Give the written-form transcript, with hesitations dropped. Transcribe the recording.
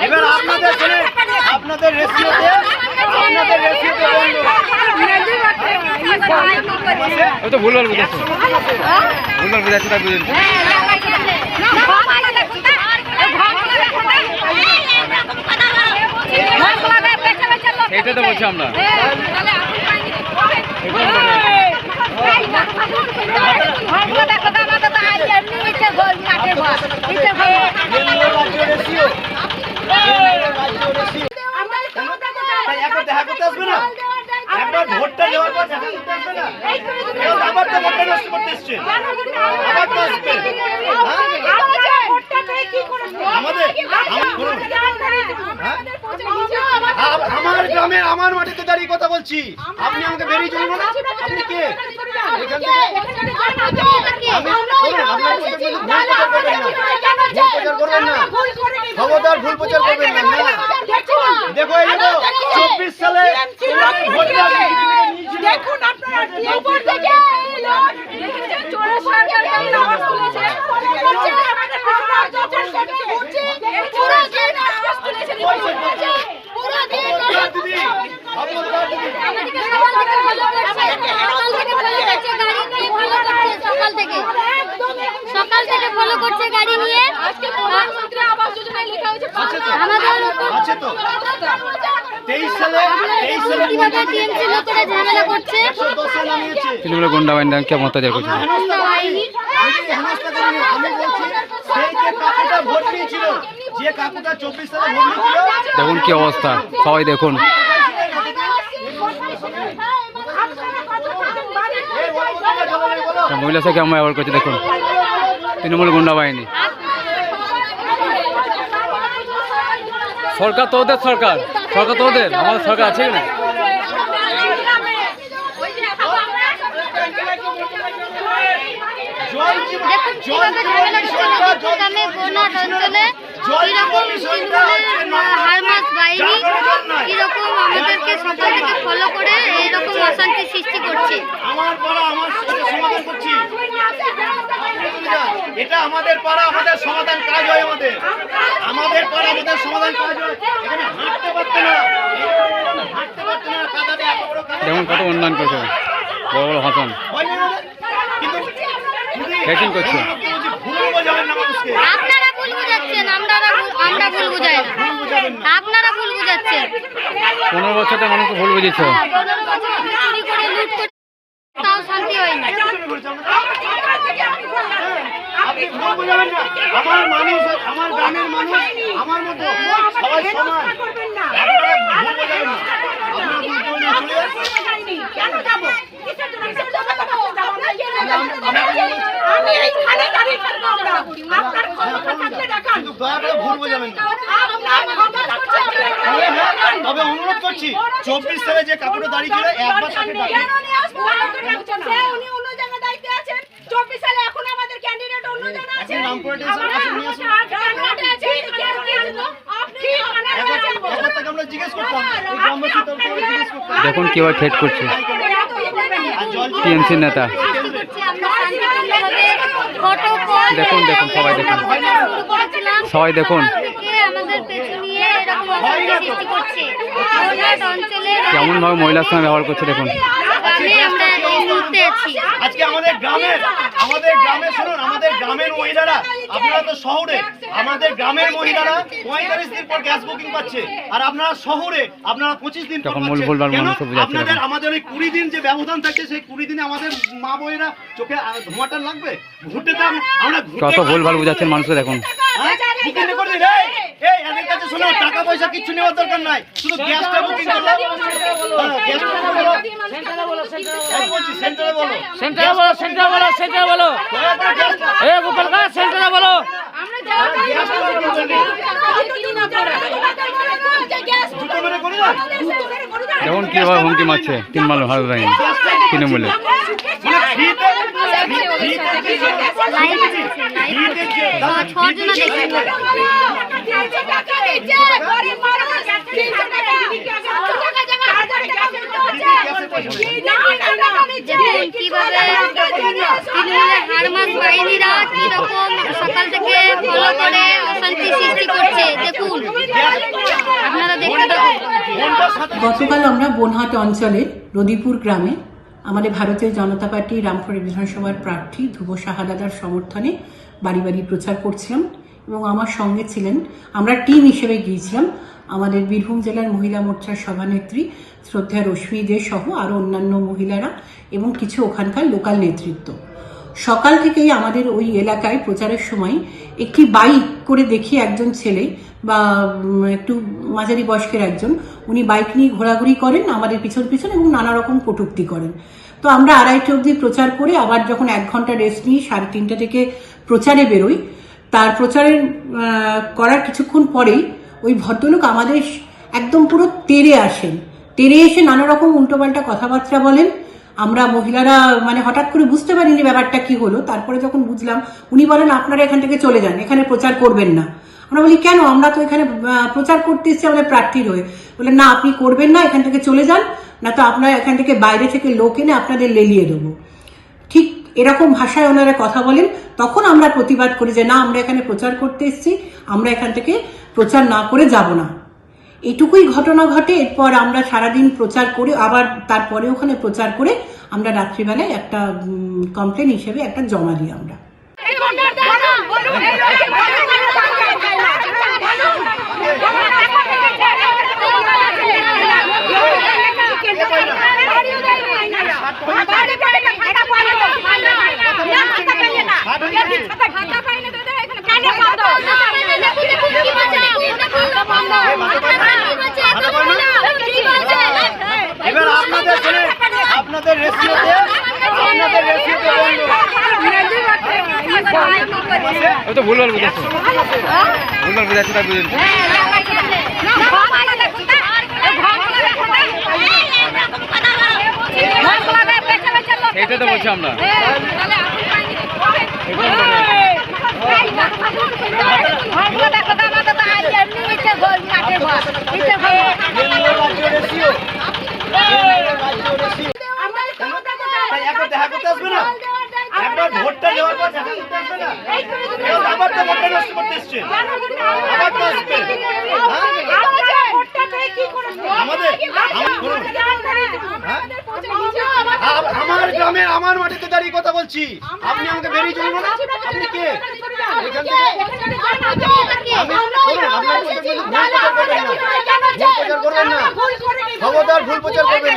এবার আপনাদের রেশিওতে তো ভুলভাল বুঝাচ্ছ তাই বুঝেন সেটা তো বলছি আমরা দেখা করতে আসবে না, একবার ভোটটা দেওয়ার পর দেখা করতে আসবে না, আবার তো ভোটটা নষ্ট করতে এসছে, আবার তো আসবে আমার গ্রামে আমার মাটিতে দাঁড়িয়ে কথা বলছি, আপনি আমাকে বেরিয়ে চলবেন না। আপনি কে? এখান থেকে খবরদার ভুল প্রচার করবেন না। দেখো এই 24 সালে দেখুন আপনারা উপর থেকে চোরের সরকার কেমন আওয়াজ তুলেছে সকাল থেকে ফলো করছে গাড়ি নিয়ে। আজকে প্রধানমন্ত্রী আবাস যোজনায় লেখা হয়েছে আছে তো 23 সালে কিভাবে টিএমসি লোকেরা ঝামেলা করছে, তৃণমূলের গুন্ডা বাহিনী কেমন অত্যাচার করছে। আমি বলছি সেই যে কাকুটা ভোট নিয়েছিল, যে কাকুটা 24 সালে ভোট নিয়েছিল, দেখুন কি অবস্থা, সবাই দেখুন মহিলা সাথে কেমন ব্যবহার করছে। দেখুন তৃণমূল গুন্ডা বাহিনী। সরকার তো ওদের, সরকার তো ওদের, আমাদের সরকার আছে না। কিরকম আমাদেরকে সকাল থেকে ফলো করে এইরকম অশান্তি সৃষ্টি করছে। আমার পাড়া আমার সমাধান করছি, এটা আমাদের পাড়া আমাদের সমাধান কাজ হয়, আমাদের পাড়া আমাদের সমাধান কাজ হয়। এখানে হাঁটতে পারতে না, কাদাতে এত বড় কাদা। দেখুন কত উন্নয়ন করছে, বড় বড় হাসান কিন্তু ফেটিং করছে। ভুল বোঝাবেন না মানুষকে, আপনারা ভুল বুঝাচ্ছেন, আমরা ভুল বুঝাই না, আপনারা ভুল বুঝাচ্ছেন। 15 বছরতে মানুষকে ভুল বুঝেছে। চুরি করে লুট করে তাও শান্তি হয় না। আপনি ভুল বোঝাবেন না। আমার মানুষ, আমার গ্রামের মানুষ আমার মতো সবাই সমান, আপনারা ভুল বোঝাবেন না। আপনারা ভুল করে না চলে কেন যাব? আমি এইখানে দাঁড়িয়ে থাকবো, আপনার ক্ষমতা থাকলে দেখান, কিন্তু দয়া করে ভুল বোঝাবেন না। তবে অনুরোধ করছি 24 সালে যে কাকুটা দাঁড়িয়ে ছিল একবার তাকে ডাকুন। উনি অন্য জায়গায় দায়িত্বে আছেন, 24 সালে এখন আমাদের ক্যান্ডিডেট অন্য জায়গায় আছে, এখন রামপুরহাটে এসে আসুন, নিয়ে আসুন। একবার তাকে আমরা জিজ্ঞেস করতাম, এই গ্রামবাসী তরফ থেকে জিজ্ঞেস করতাম। দেখুন কিভাবে ঠেট করছে টিএমসি নেতা। দেখুন সবাই দেখুন, সবাই দেখুন কেমন ভাবে মহিলার সঙ্গে ব্যবহার করছে। দেখুন আজকে আমাদের গ্রামে শুনুন, আমাদের গ্রামের মহিলারা, আপনারা তো শহরে, আমাদের গ্রামের মহিলারা 45 দিন পর গ্যাস বুকিং পাচ্ছে, আর আপনারা শহরে আপনারা 25 দিন পর পাচ্ছেন। আপনাদের আমাদের ওই 20 দিন যে ব্যবধান থাকে, সেই 20 দিনে আমাদের মা বোনেরা চোখে ধোঁয়াটা লাগবে। ভোটে তো আমরা কত ভুলভাল বুঝাচ্ছেন মানুষকে। দেখুন এদের কাছে শোনো, টাকা পয়সা কিছু নেওয়ার দরকার নাই, শুধু গ্যাসটা বুকিং করলে। সেন্টারে বলো এ গোপাল কা সেন্টারে বলো। জুতো মেরে করে যান। যেমন কিভাবে হুমকি মারছে তিনমাল ভারত বাহিনী তৃণমূলে। মানে ফ্রিতে দেখুন কিভাবে তৃণমূলের হারমাস বাহিনীরা কিরকম সকাল থেকে ফলো করে অশান্তি সৃষ্টি করছে। দেখুন আপনারা দেখতে থাকুন। গতকাল আমরা বনহাট অঞ্চলের রদিপুর গ্রামে আমাদের ভারতীয় জনতা পার্টি রামপুরা বিধানসভার প্রার্থী ধ্রুব সাহাদার সমর্থনে বাড়ি বাড়ি প্রচার করছিলাম এবং আমার সঙ্গে ছিলেন, আমরা টিম হিসেবে গিয়েছিলাম আমাদের বীরভূম জেলার মহিলা মোর্চার সভানেত্রী শ্রদ্ধা রশ্মি দে সহ আরও অন্যান্য মহিলারা এবং কিছু ওখানকার লোকাল নেতৃত্ব। সকাল থেকেই আমাদের ওই এলাকায় প্রচারের সময় একটি বাইক করে দেখি একজন ছেলে বা একটু মাঝারি বয়স্কের একজন, উনি বাইক নিয়ে ঘোরাঘুরি করেন আমাদের পিছন পিছন এবং নানা রকম কটূক্তি করেন। তো আমরা 2:30 অবধি প্রচার করে আবার যখন 1 ঘন্টা রেস্ট নিয়ে 3:30 থেকে প্রচারে বেরোই, তার প্রচারের করার কিছুক্ষণ পরেই ওই ভদ্রলোক আমাদের একদম পুরো তেড়ে আসেন। তেড়ে এসে নানা রকম উল্টোপাল্টা কথাবার্তা বলেন। আমরা মহিলারা মানে হঠাৎ করে বুঝতে পারিনি ব্যাপারটা কি হলো। তারপরে যখন বুঝলাম, উনি বলেন আপনারা এখান থেকে চলে যান, এখানে প্রচার করবেন না। আমরা বলি কেন, আমরা তো এখানে প্রচার করতে এসেছি আমাদের প্রার্থীর হয়ে। বলে না, আপনি করবেন না, এখান থেকে চলে যান, না তো আপনারা এখান থেকে বাইরে থেকে লোক এনে আপনাদের লেলিয়ে দেবো। ঠিক এরকম ভাষায় ওনারা কথা বলেন। তখন আমরা প্রতিবাদ করি যে না, আমরা এখানে প্রচার করতে এসেছি, আমরা এখান থেকে প্রচার না করে যাব না। এটুকুই ঘটনা ঘটে। এরপর আমরা সারাদিন প্রচার করে আবার তারপরে ওখানে প্রচার করে আমরা রাত্রিবেলায় একটা কমপ্লেন হিসেবে একটা জমা দিই আমরা। এবার আপনাদের রেশিওতে তো ভুলভাল বুঝাচ্ছে, ভুলভাল বুঝাচ্ছে, তাই বুঝেন। এটা তো বলছি আমরা। একবার দেখা করতে আসবে না, একবার ভোটটা দেওয়ার পর দেখা করতে আসবে না, আবার তো ভোটটা নষ্ট করতে এসছে, আবার তো আসবে। আমার গ্রামে আমার মাটিতে দাঁড়িয়ে কথা বলছি, আপনি আমাকে বেরিয়ে চলুন না। আপনি কে? এখান থেকে খবরদার ভুল প্রচার করবেন